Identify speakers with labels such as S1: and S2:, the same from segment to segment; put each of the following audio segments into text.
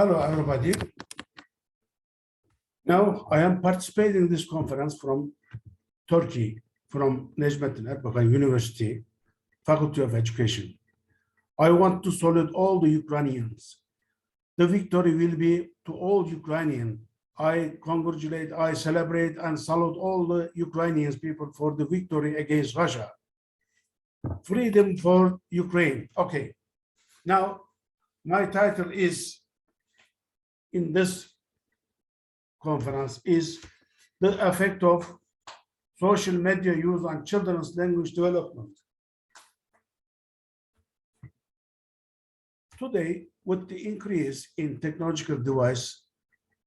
S1: Hello, everybody. Now, I am participating in this conference from Turkey, from Necmettin Erbakan University, Faculty of Education. I want to salute all the Ukrainians. The victory will be to all Ukrainians. I congratulate, I celebrate and salute all the Ukrainian people for the victory against Russia. Freedom for Ukraine. Okay. Now, my title is in this conference is the effect of social media use on children's language development. Today, with the increase in technological device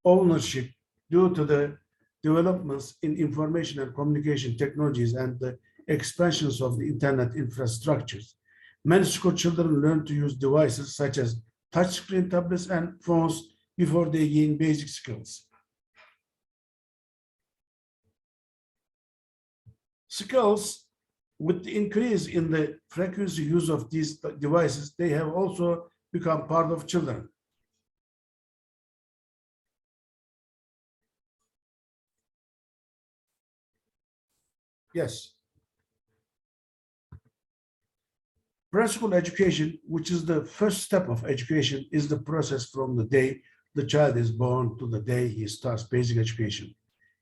S1: ownership due to the developments in information and communication technologies and the expansions of the internet infrastructures, many school children learn to use devices such as touchscreen tablets and phones before they gain basic skills. Skills, with the increase in the frequency use of these devices, they have also become part of children. Yes. Preschool education, which is the first step of education, is the process from the day the child is born to the day he starts basic education.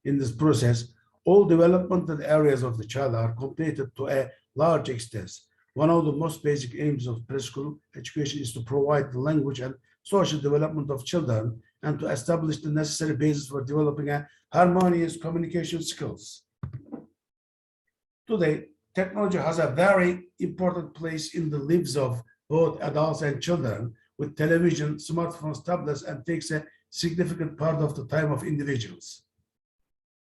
S1: In this process, all developmental areas of the child are completed to a large extent. One of the most basic aims of preschool education is to provide the language and social development of children and to establish the necessary basis for developing a harmonious communication skills. Today, technology has a very important place in the lives of both adults and children, with television, smartphones, tablets, and takes a significant part of the time of individuals.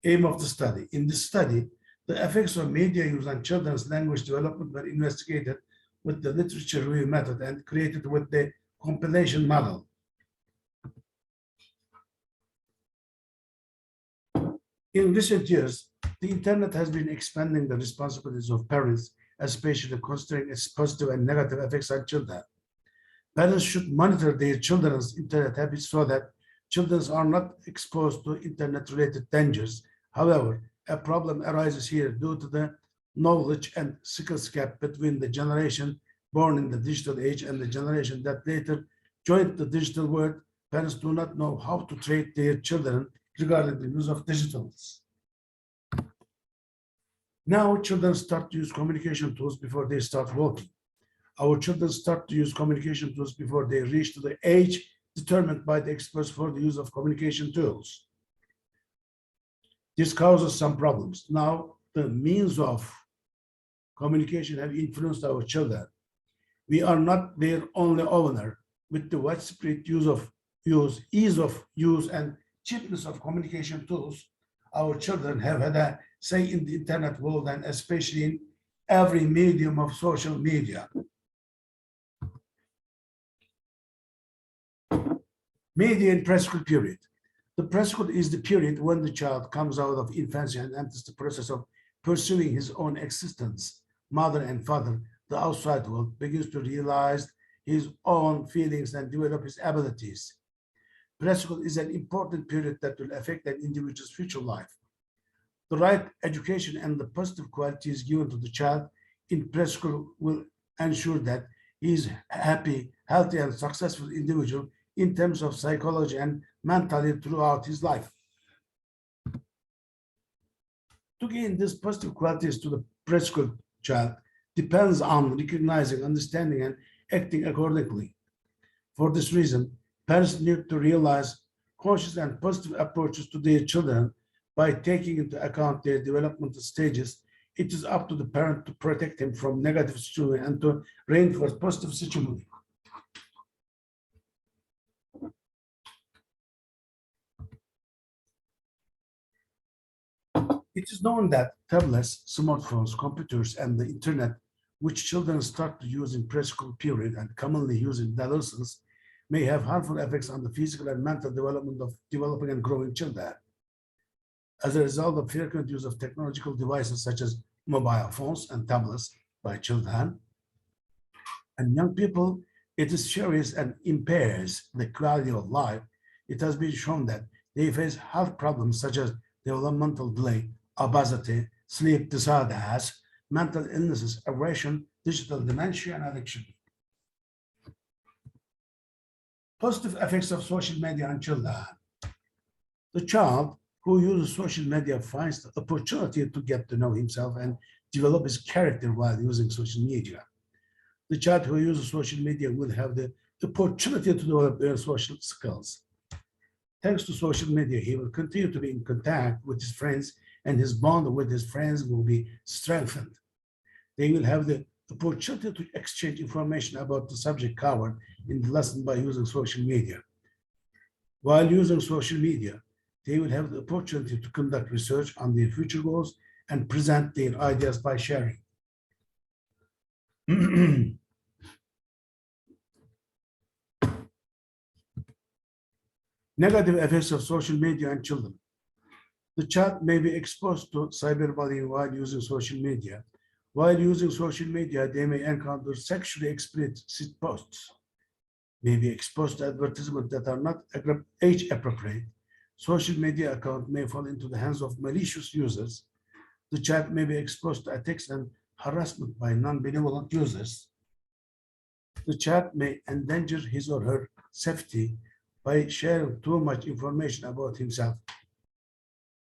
S1: Aim of the study. In this study, the effects of media use on children's language development were investigated with the literature review method and created with the compilation model. In recent years, the internet has been expanding the responsibilities of parents, especially considering its positive and negative effects on children. Parents should monitor their children's internet habits so that children are not exposed to internet-related dangers. However, a problem arises here due to the knowledge and skills gap between the generation born in the digital age and the generation that later joined the digital world. Parents do not know how to train their children regarding the use of digitals. Now, children start to use communication tools before they start walking. Our children start to use communication tools before they reach to the age determined by the experts for the use of communication tools. This causes some problems. Now, the means of communication have influenced our children. We are not their only owner. With the widespread ease of use, and cheapness of communication tools, our children have had a say in the internet world and especially in every medium of social media. Media in preschool period. The preschool is the period when the child comes out of infancy and enters the process of pursuing his own existence. Mother and father, the outside world, begins to realize his own feelings and develop his abilities. Preschool is an important period that will affect an individual's future life. The right education and the positive qualities given to the child in preschool will ensure that he is happy, healthy, and successful individual in terms of psychology and mentally throughout his life. To gain these positive qualities to the preschool child depends on recognizing, understanding, and acting accordingly. For this reason, parents need to realize conscious and positive approaches to their children by taking into account their developmental stages. It is up to the parent to protect him from negative stimuli and to reinforce positive stimuli. It is known that tablets, smartphones, computers, and the internet, which children start to use in preschool period and commonly use in adolescence, may have harmful effects on the physical and mental development of developing and growing children. As a result of frequent use of technological devices such as mobile phones and tablets by children and young people, it is serious and impairs the quality of life. It has been shown that they face health problems such as developmental delay, obesity, sleep disorders, mental illnesses, aggression, digital dementia, and addiction. Positive effects of social media on children. The child who uses social media finds the opportunity to get to know himself and develop his character while using social media. The child who uses social media will have the opportunity to develop their social skills. Thanks to social media, he will continue to be in contact with his friends, and his bond with his friends will be strengthened. They will have the opportunity to exchange information about the subject covered in the lesson by using social media. While using social media, they will have the opportunity to conduct research on their future goals and present their ideas by sharing. Negative effects of social media on children. The child may be exposed to cyberbullying while using social media. While using social media, they may encounter sexually explicit posts, may be exposed to advertisements that are not age appropriate. Social media account may fall into the hands of malicious users. The child may be exposed to attacks and harassment by non-benevolent users. The child may endanger his or her safety by sharing too much information about himself.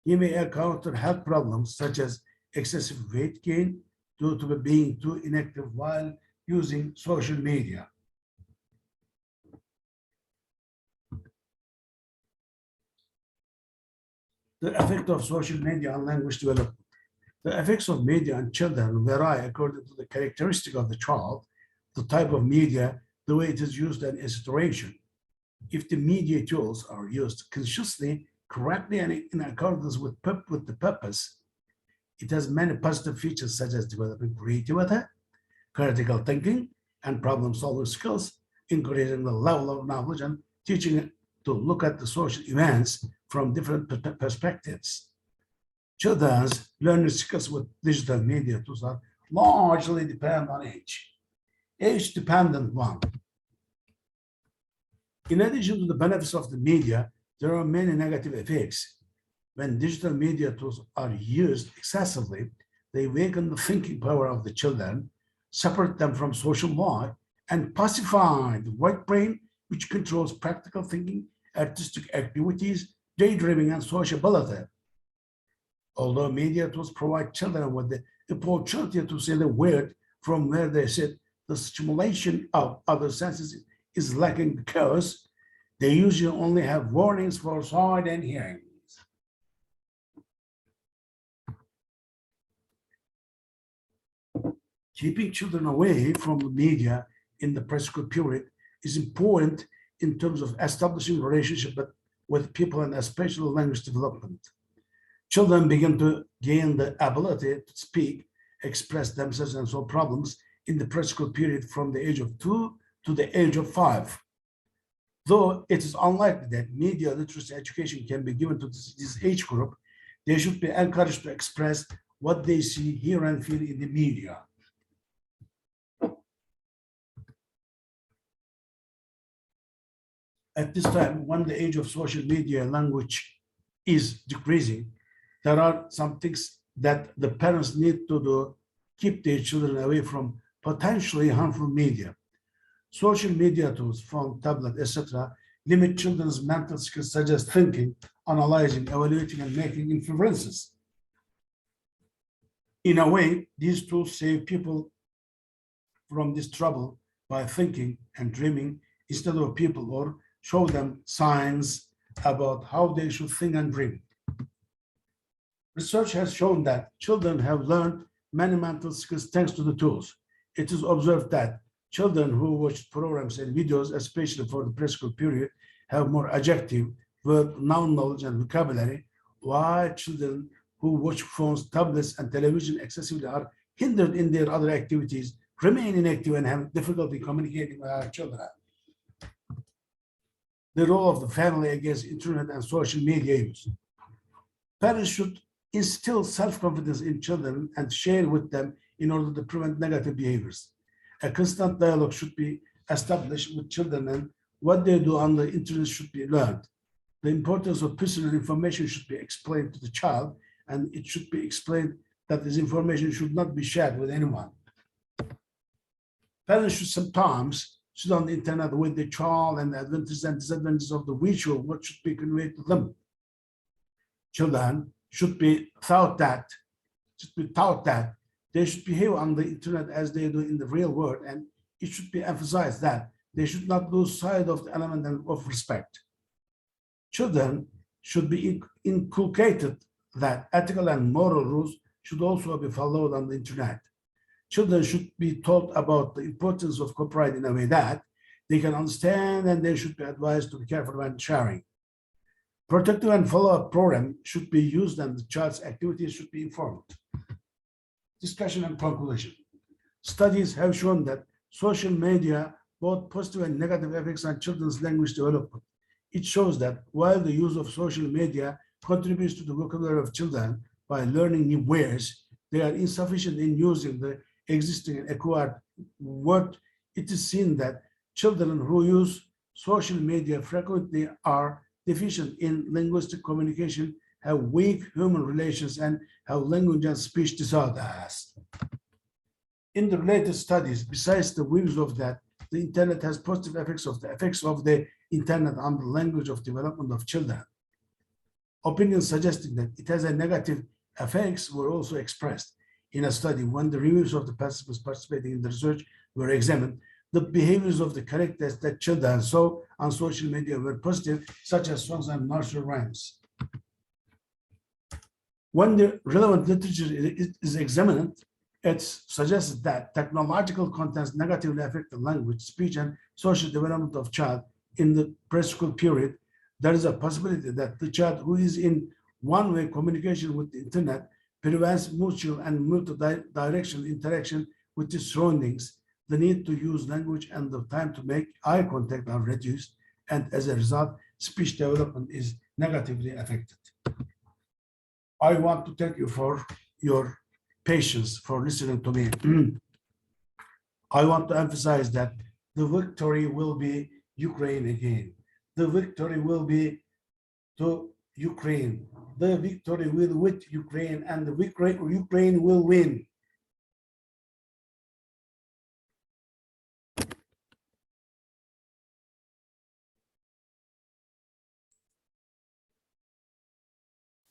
S1: He may encounter health problems such as excessive weight gain due to being too inactive while using social media. The effect of social media on language development. The effects of media on children vary according to the characteristic of the child, the type of media, the way it is used, and its duration. If the media tools are used consciously, correctly, and in accordance with the purpose, it has many positive features such as developing creativity, critical thinking, and problem-solving skills, increasing the level of knowledge, and teaching to look at the social events from different perspectives. Children's learning skills with digital media tools are largely dependent on age-dependent one. In addition to the benefits of the media, there are many negative effects. When digital media tools are used excessively, they weaken the thinking power of the children, separate them from social life, and pacify the right brain, which controls practical thinking, artistic activities, daydreaming, and sociability. Although media tools provide children with the opportunity to see the world from where they sit, the stimulation of other senses is lacking because they usually only have warnings for sight and hearing. Keeping children away from the media in the preschool period is important in terms of establishing relationship with people and especially language development. Children begin to gain the ability to speak, express themselves, and solve problems in the preschool period from the age of 2 to the age of 5. Though it is unlikely that media literacy education can be given to this age group, they should be encouraged to express what they see, hear, and feel in the media. At this time, when the age of social media language is decreasing, there are some things that the parents need to do, keep their children away from potentially harmful media. Social media tools, phone, tablet, etc., limit children's mental skills such as thinking, analyzing, evaluating, and making inferences. In a way, these tools save people from this trouble by thinking and dreaming instead of people, or show them signs about how they should think and dream. Research has shown that children have learned many mental skills thanks to the tools. It is observed that children who watch programs and videos, especially for the preschool period, have more adjective, word, noun knowledge, and vocabulary, while children who watch phones, tablets, and television excessively are hindered in their other activities, remain inactive, and have difficulty communicating with our children. The role of the family against internet and social media use. Parents should instill self-confidence in children and share with them in order to prevent negative behaviors. A constant dialogue should be established with children, and what they do on the internet should be learned. The importance of personal information should be explained to the child, and it should be explained that this information should not be shared with anyone. Parents should sometimes sit on the internet with the child, and the advantages and disadvantages of the visual, what should be conveyed to them. Children should be taught that they should behave on the internet as they do in the real world, and it should be emphasized that they should not lose sight of the element of respect. Children should be inculcated that ethical and moral rules should also be followed on the internet. Children should be taught about the importance of copyright in a way that they can understand, and they should be advised to be careful when sharing. Protective and follow-up program should be used, and the child's activities should be informed. Discussion and conclusion. Studies have shown that social media both positive and negative effects on children's language development. It shows that while the use of social media contributes to the vocabulary of children by learning new words, they are insufficient in using the existing and acquired word. It is seen that children who use social media frequently are deficient in linguistic communication, have weak human relations, and have language and speech disorders. In the related studies, besides the views of that the internet has positive effects of the internet on the language of development of children, opinions suggesting that it has a negative effects were also expressed in a study. When the reviews of the participants participating in the research were examined, the behaviors of the characters that children saw on social media were positive, such as songs and martial rhymes. When the relevant literature is examined, it suggests that technological contents negatively affect the language, speech, and social development of child in the preschool period. There is a possibility that the child who is in one-way communication with the internet prevents mutual and multi-directional interaction with the surroundings. The need to use language and the time to make eye contact are reduced, and as a result, speech development is negatively affected. I want to thank you for your patience, for listening to me. I want to emphasize that the victory will be Ukraine again. The victory will be to Ukraine. The victory will with Ukraine, and the Ukraine will win.